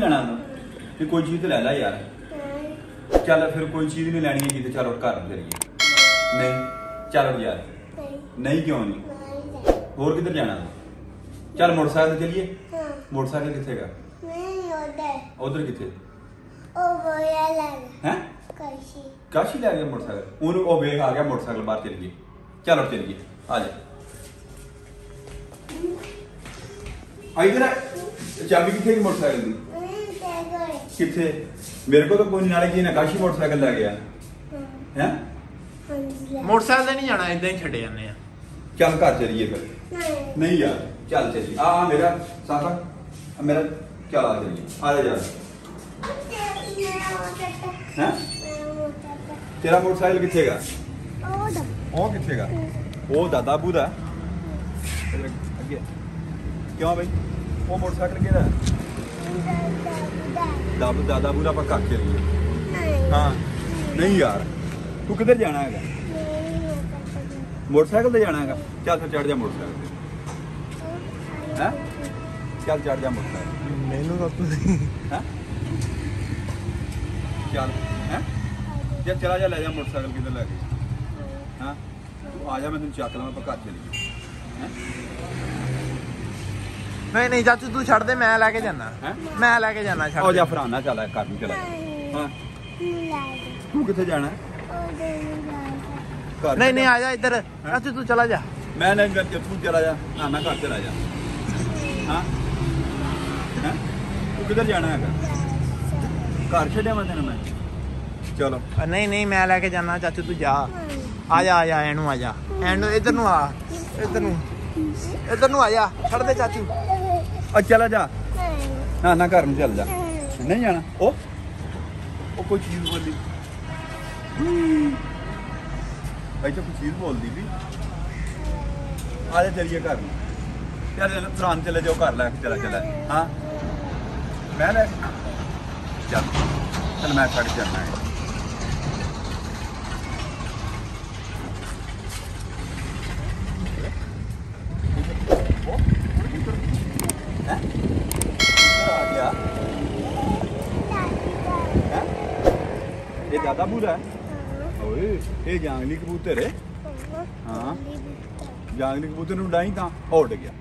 लेना तू कोई चीज तो ले ला यार। चल फिर कोई चीज नहीं लैनी है तो चल उठ घर चलिए। नहीं चल उठ यार। नहीं क्यों नहीं होर किधर जाना? चल मोटरसाइकिल चलिए। मोटरसाइकिल किथे का? उधर किथे है? काशी ले गया मोटरसाइकिल। उन्होंने ओ बेग आ गया मोटरसाइकिल बाहर चलिए। चल उठ चलिए आ जा। इधर चाबी किथे की मोटरसाइकिल दी? किथे? मेरे को तो कोई नाले की नकाशी मोटरसाइकिल ले गया है। मोटरसाइकिल नहीं जाना, इधर ही छड़े जाने। चल घर चलिए फिर। नहीं यार चल चलिए। मेरा साफा मेरा चल आ चलिए आ जा। हैं तेरा मोटरसाइकिल किथे का? ओ किथे का? ओ दादा बूदा क्यों भाई वो मोटरसाइकिल केड़ा? दादा बूदा पर घर चलिए। हाँ नहीं यार तू किधर जाना है? मोटरसाइकिल से जाना है। चल फिर चढ़ जा मोटरसाइकिल। चल चढ़ जा मोटरसाइकिल। मैनू तो चल है चला जा ले जा मोटरसाइकिल किधर लगे। हाँ तू आ जा मैं तुम चक लवा पर घर चलिए। नहीं चाचू तू छड़ दे, मैं लेके जाना। मैं लेके जाना छड़ जा फिर आना चला घर में चला। हाँ तू किथे जाना है? नहीं आ जा इधर। चाचू तू चला जा। मैं नहीं तू चला जा। आना घर चला जा। हाँ तू किधर जाना है? घर छड़िया मैं तेन मैं। चलो नहीं मैं लेके जाना। चाचू तू जा। आ जा एनू आ जा। एनू इधर नू आ। इधर नू आ जा। छड़ दे चाचू। चला जा। ना घर में चल जा। नहीं जाना ओ कोई चीज बोली भाई तो कोई चीज बोल दी भी। आ जा चलिए घर में। चल फरान चले जाओ घर लैके चला। हाँ मैं ले चल मैं छड़ चलना है। ये दादा बूढ़ा है। ओए ये जंगली कबूतर है। हाँ जंगली कबूतर उड़ाई था उड़ गया।